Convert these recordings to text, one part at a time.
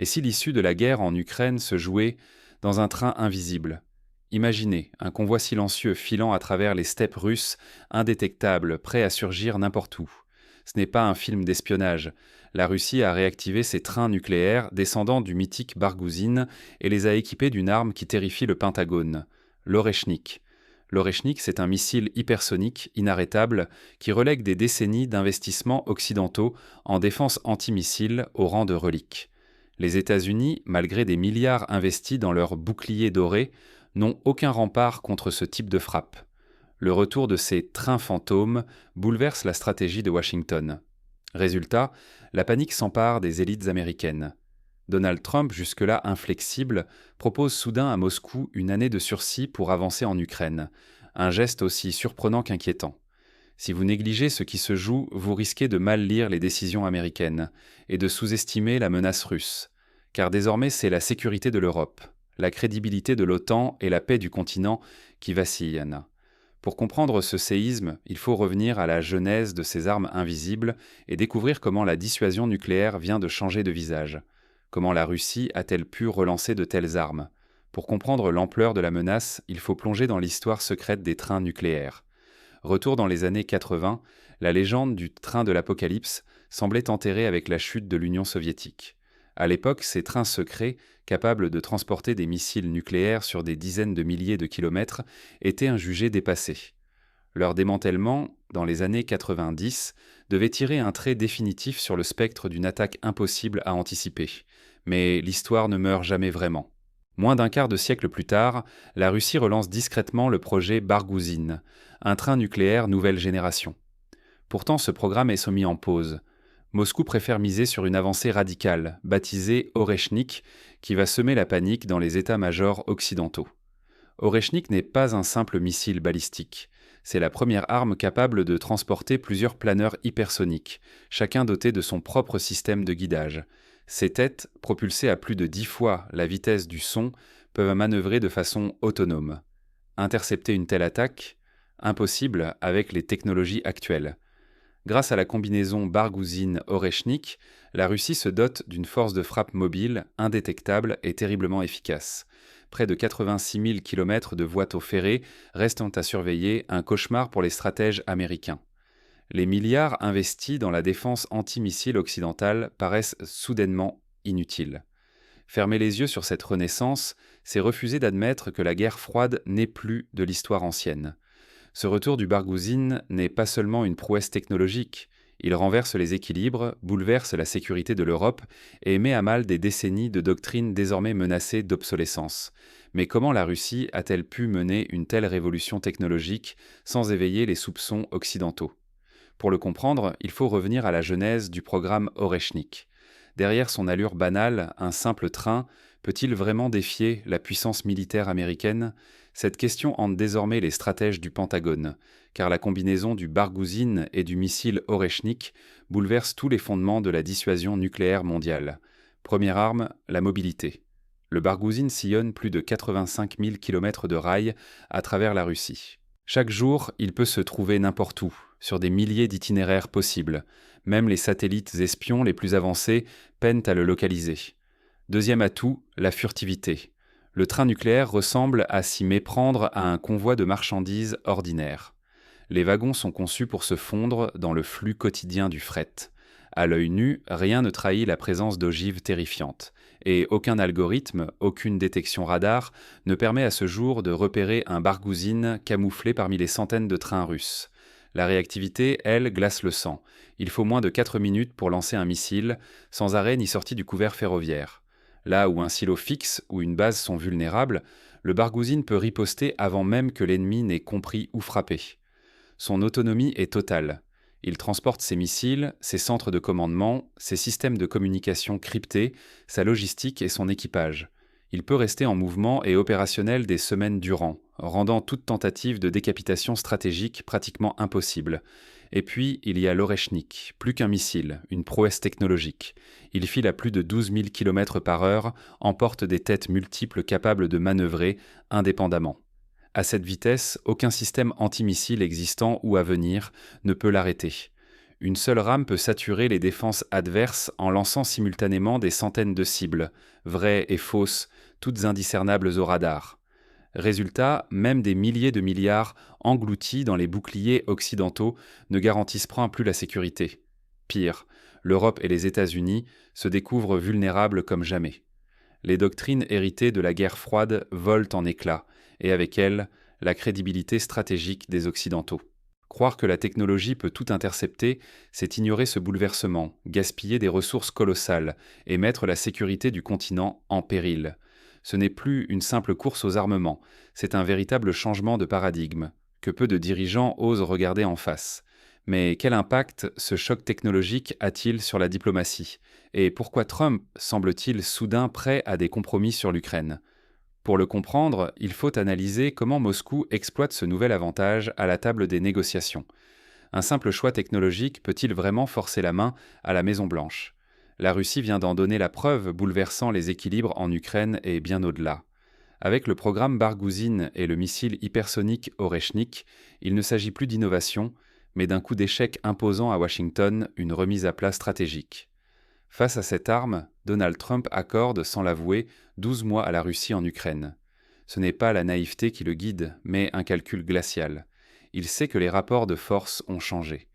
Et si l'issue de la guerre en Ukraine se jouait dans un train invisible? Imaginez un convoi silencieux filant à travers les steppes russes, indétectable, prêt à surgir n'importe où. Ce n'est pas un film d'espionnage. La Russie a réactivé ses trains nucléaires descendant du mythique Bargouzine et les a équipés d'une arme qui terrifie le Pentagone, l'Oreshnik. L'Oreshnik, c'est un missile hypersonique, inarrêtable, qui relègue des décennies d'investissements occidentaux en défense antimissile au rang de relique. Les États-Unis, malgré des milliards investis dans leurs boucliers dorés, n'ont aucun rempart contre ce type de frappe. Le retour de ces trains fantômes bouleverse la stratégie de Washington. Résultat, la panique s'empare des élites américaines. Donald Trump, jusque-là inflexible, propose soudain à Moscou une année de sursis pour avancer en Ukraine, un geste aussi surprenant qu'inquiétant. Si vous négligez ce qui se joue, vous risquez de mal lire les décisions américaines et de sous-estimer la menace russe. Car désormais, c'est la sécurité de l'Europe, la crédibilité de l'OTAN et la paix du continent qui vacillent. Pour comprendre ce séisme, il faut revenir à la genèse de ces armes invisibles et découvrir comment la dissuasion nucléaire vient de changer de visage. Comment la Russie a-t-elle pu relancer de telles armes? Pour comprendre l'ampleur de la menace, il faut plonger dans l'histoire secrète des trains nucléaires. Retour dans les années 80, la légende du train de l'Apocalypse semblait enterrée avec la chute de l'Union soviétique. À l'époque, ces trains secrets, capables de transporter des missiles nucléaires sur des dizaines de milliers de kilomètres, étaient jugés dépassés. Leur démantèlement, dans les années 90, devait tirer un trait définitif sur le spectre d'une attaque impossible à anticiper. Mais l'histoire ne meurt jamais vraiment. Moins d'un quart de siècle plus tard, la Russie relance discrètement le projet Bargouzine, un train nucléaire nouvelle génération. Pourtant, ce programme est soumis en pause. Moscou préfère miser sur une avancée radicale, baptisée Oreshnik, qui va semer la panique dans les états-majors occidentaux. Oreshnik n'est pas un simple missile balistique. C'est la première arme capable de transporter plusieurs planeurs hypersoniques, chacun doté de son propre système de guidage. Ces têtes, propulsées à plus de 10 fois la vitesse du son, peuvent manœuvrer de façon autonome. Intercepter une telle attaque? Impossible avec les technologies actuelles. Grâce à la combinaison Bargouzine-Oreshnik, la Russie se dote d'une force de frappe mobile, indétectable et terriblement efficace. Près de 86 000 km de voies ferrées restent à surveiller, un cauchemar pour les stratèges américains. Les milliards investis dans la défense antimissile occidentale paraissent soudainement inutiles. Fermer les yeux sur cette renaissance, c'est refuser d'admettre que la guerre froide n'est plus de l'histoire ancienne. Ce retour du Bargouzine n'est pas seulement une prouesse technologique, il renverse les équilibres, bouleverse la sécurité de l'Europe et met à mal des décennies de doctrines désormais menacées d'obsolescence. Mais comment la Russie a-t-elle pu mener une telle révolution technologique sans éveiller les soupçons occidentaux? Pour le comprendre, il faut revenir à la genèse du programme Oreshnik. Derrière son allure banale, un simple train peut-il vraiment défier la puissance militaire américaine? Cette question hante désormais les stratèges du Pentagone, car la combinaison du Bargouzine et du missile Oreshnik bouleverse tous les fondements de la dissuasion nucléaire mondiale. Première arme, la mobilité. Le Bargouzine sillonne plus de 85 000 km de rails à travers la Russie. Chaque jour, il peut se trouver n'importe où, sur des milliers d'itinéraires possibles. Même les satellites espions les plus avancés peinent à le localiser. Deuxième atout, la furtivité. Le train nucléaire ressemble à s'y méprendre à un convoi de marchandises ordinaire. Les wagons sont conçus pour se fondre dans le flux quotidien du fret. À l'œil nu, rien ne trahit la présence d'ogives terrifiantes. Et aucun algorithme, aucune détection radar ne permet à ce jour de repérer un Bargouzine camouflé parmi les centaines de trains russes. La réactivité, elle, glace le sang. Il faut moins de 4 minutes pour lancer un missile, sans arrêt ni sortie du couvert ferroviaire. Là où un silo fixe ou une base sont vulnérables, le Bargouzine peut riposter avant même que l'ennemi n'ait compris où frapper. Son autonomie est totale. Il transporte ses missiles, ses centres de commandement, ses systèmes de communication cryptés, sa logistique et son équipage. Il peut rester en mouvement et opérationnel des semaines durant, rendant toute tentative de décapitation stratégique pratiquement impossible. Et puis, il y a l'Oreshnik, plus qu'un missile, une prouesse technologique. Il file à plus de 12 000 km/h, emporte des têtes multiples capables de manœuvrer indépendamment. À cette vitesse, aucun système antimissile existant ou à venir ne peut l'arrêter. Une seule rame peut saturer les défenses adverses en lançant simultanément des centaines de cibles, vraies et fausses, toutes indiscernables au radar. Résultat, même des milliers de milliards engloutis dans les boucliers occidentaux ne garantissent point plus la sécurité. Pire, l'Europe et les États-Unis se découvrent vulnérables comme jamais. Les doctrines héritées de la guerre froide volent en éclats, et avec elles, la crédibilité stratégique des Occidentaux. Croire que la technologie peut tout intercepter, c'est ignorer ce bouleversement, gaspiller des ressources colossales et mettre la sécurité du continent en péril. Ce n'est plus une simple course aux armements, c'est un véritable changement de paradigme, que peu de dirigeants osent regarder en face. Mais quel impact ce choc technologique a-t-il sur la diplomatie? Et pourquoi Trump semble-t-il soudain prêt à des compromis sur l'Ukraine? Pour le comprendre, il faut analyser comment Moscou exploite ce nouvel avantage à la table des négociations. Un simple choix technologique peut-il vraiment forcer la main à la Maison-Blanche? La Russie vient d'en donner la preuve, bouleversant les équilibres en Ukraine et bien au-delà. Avec le programme Bargouzine et le missile hypersonique Oreshnik, il ne s'agit plus d'innovation, mais d'un coup d'échec imposant à Washington une remise à plat stratégique. Face à cette arme, Donald Trump accorde, sans l'avouer, 12 mois à la Russie en Ukraine. Ce n'est pas la naïveté qui le guide, mais un calcul glacial. Il sait que les rapports de force ont changé.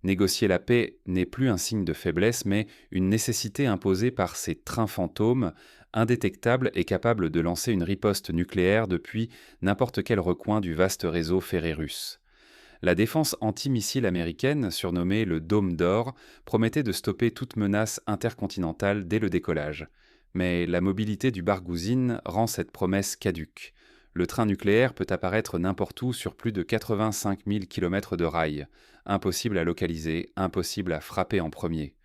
Négocier la paix n'est plus un signe de faiblesse, mais une nécessité imposée par ces trains fantômes, indétectables et capables de lancer une riposte nucléaire depuis n'importe quel recoin du vaste réseau ferré russe. La défense antimissile américaine, surnommée le Dôme d'Or, promettait de stopper toute menace intercontinentale dès le décollage. Mais la mobilité du Bargouzine rend cette promesse caduque. Le train nucléaire peut apparaître n'importe où sur plus de 85 000 km de rails. Impossible à localiser, impossible à frapper en premier.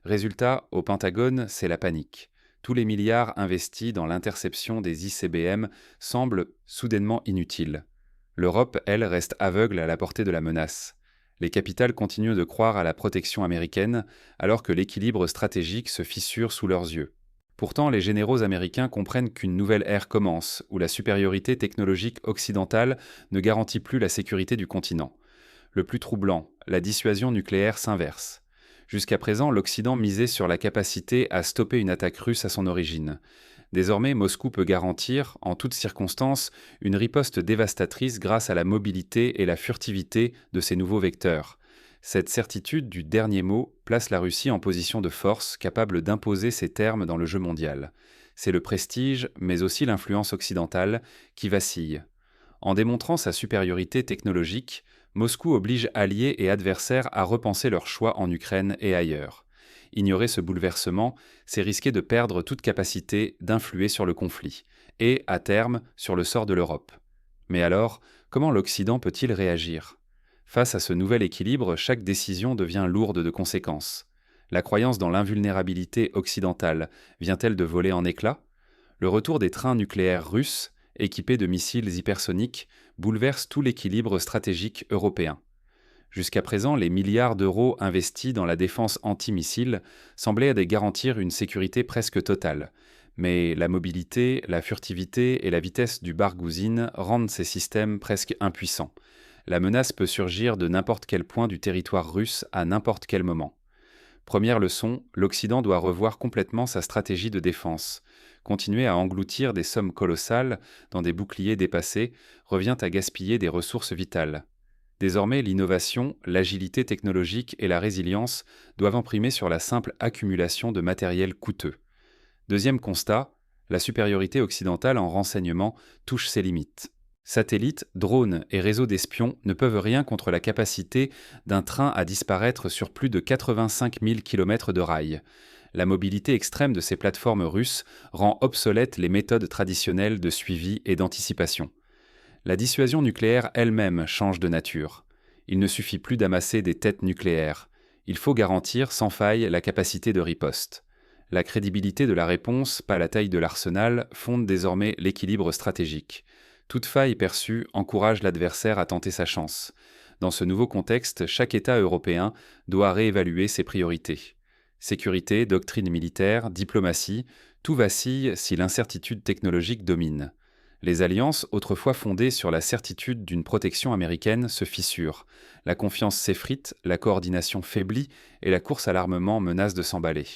Résultat, au Pentagone, c'est la panique. Tous les milliards investis dans l'interception des ICBM semblent soudainement inutiles. L'Europe, elle, reste aveugle à la portée de la menace. Les capitales continuent de croire à la protection américaine, alors que l'équilibre stratégique se fissure sous leurs yeux. Pourtant, les généraux américains comprennent qu'une nouvelle ère commence, où la supériorité technologique occidentale ne garantit plus la sécurité du continent. Le plus troublant, la dissuasion nucléaire s'inverse. Jusqu'à présent, l'Occident misait sur la capacité à stopper une attaque russe à son origine. Désormais, Moscou peut garantir, en toutes circonstances, une riposte dévastatrice grâce à la mobilité et la furtivité de ces nouveaux vecteurs. Cette certitude du dernier mot place la Russie en position de force, capable d'imposer ses termes dans le jeu mondial. C'est le prestige, mais aussi l'influence occidentale, qui vacille. En démontrant sa supériorité technologique, Moscou oblige alliés et adversaires à repenser leurs choix en Ukraine et ailleurs. Ignorer ce bouleversement, c'est risquer de perdre toute capacité d'influer sur le conflit, et, à terme, sur le sort de l'Europe. Mais alors, comment l'Occident peut-il réagir? Face à ce nouvel équilibre, chaque décision devient lourde de conséquences. La croyance dans l'invulnérabilité occidentale vient-elle de voler en éclats? Le retour des trains nucléaires russes, équipés de missiles hypersoniques, bouleverse tout l'équilibre stratégique européen. Jusqu'à présent, les milliards d'euros investis dans la défense antimissile semblaient garantir une sécurité presque totale. Mais la mobilité, la furtivité et la vitesse du Bargouzine rendent ces systèmes presque impuissants. La menace peut surgir de n'importe quel point du territoire russe à n'importe quel moment. Première leçon, l'Occident doit revoir complètement sa stratégie de défense. Continuer à engloutir des sommes colossales dans des boucliers dépassés revient à gaspiller des ressources vitales. Désormais, l'innovation, l'agilité technologique et la résilience doivent primer sur la simple accumulation de matériel coûteux. Deuxième constat, la supériorité occidentale en renseignement touche ses limites. Satellites, drones et réseaux d'espions ne peuvent rien contre la capacité d'un train à disparaître sur plus de 85 000 km de rails. La mobilité extrême de ces plateformes russes rend obsolètes les méthodes traditionnelles de suivi et d'anticipation. La dissuasion nucléaire elle-même change de nature. Il ne suffit plus d'amasser des têtes nucléaires. Il faut garantir sans faille la capacité de riposte. La crédibilité de la réponse, pas la taille de l'arsenal, fonde désormais l'équilibre stratégique. Toute faille perçue encourage l'adversaire à tenter sa chance. Dans ce nouveau contexte, chaque État européen doit réévaluer ses priorités. Sécurité, doctrine militaire, diplomatie, tout vacille si l'incertitude technologique domine. Les alliances, autrefois fondées sur la certitude d'une protection américaine, se fissurent. La confiance s'effrite, la coordination faiblit et la course à l'armement menace de s'emballer.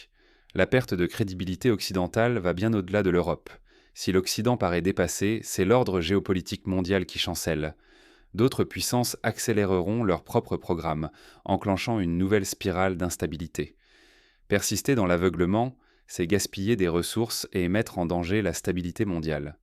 La perte de crédibilité occidentale va bien au-delà de l'Europe. Si l'Occident paraît dépassé, c'est l'ordre géopolitique mondial qui chancelle. D'autres puissances accéléreront leur propre programme, enclenchant une nouvelle spirale d'instabilité. Persister dans l'aveuglement, c'est gaspiller des ressources et mettre en danger la stabilité mondiale.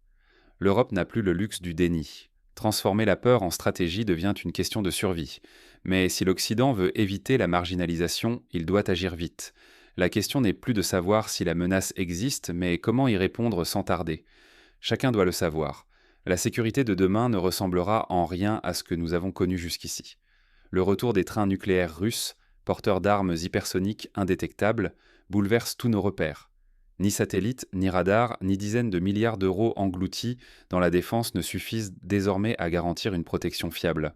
L'Europe n'a plus le luxe du déni. Transformer la peur en stratégie devient une question de survie. Mais si l'Occident veut éviter la marginalisation, il doit agir vite. La question n'est plus de savoir si la menace existe, mais comment y répondre sans tarder. Chacun doit le savoir. La sécurité de demain ne ressemblera en rien à ce que nous avons connu jusqu'ici. Le retour des trains nucléaires russes, porteurs d'armes hypersoniques indétectables, bouleverse tous nos repères. Ni satellites, ni radars, ni dizaines de milliards d'euros engloutis dans la défense ne suffisent désormais à garantir une protection fiable.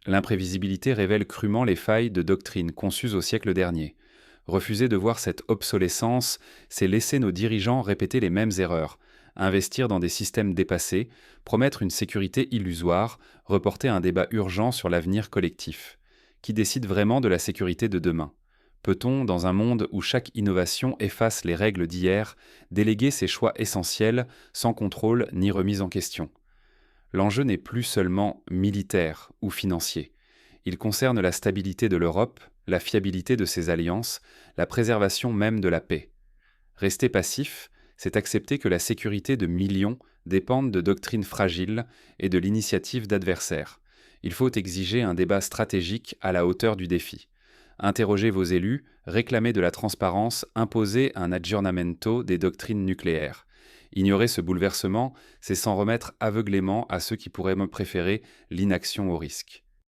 L'imprévisibilité révèle crûment les failles de doctrines conçues au siècle dernier. Refuser de voir cette obsolescence, c'est laisser nos dirigeants répéter les mêmes erreurs, investir dans des systèmes dépassés, promettre une sécurité illusoire, reporter un débat urgent sur l'avenir collectif. Qui décide vraiment de la sécurité de demain ? Peut-on, dans un monde où chaque innovation efface les règles d'hier, déléguer ses choix essentiels sans contrôle ni remise en question ? L'enjeu n'est plus seulement militaire ou financier. Il concerne la stabilité de l'Europe, la fiabilité de ses alliances, la préservation même de la paix. Rester passif, c'est accepter que la sécurité de millions dépende de doctrines fragiles et de l'initiative d'adversaires. Il faut exiger un débat stratégique à la hauteur du défi. Interrogez vos élus, réclamez de la transparence, imposez un aggiornamento des doctrines nucléaires. Ignorer ce bouleversement, c'est s'en remettre aveuglément à ceux qui pourraient me préférer l'inaction au risque.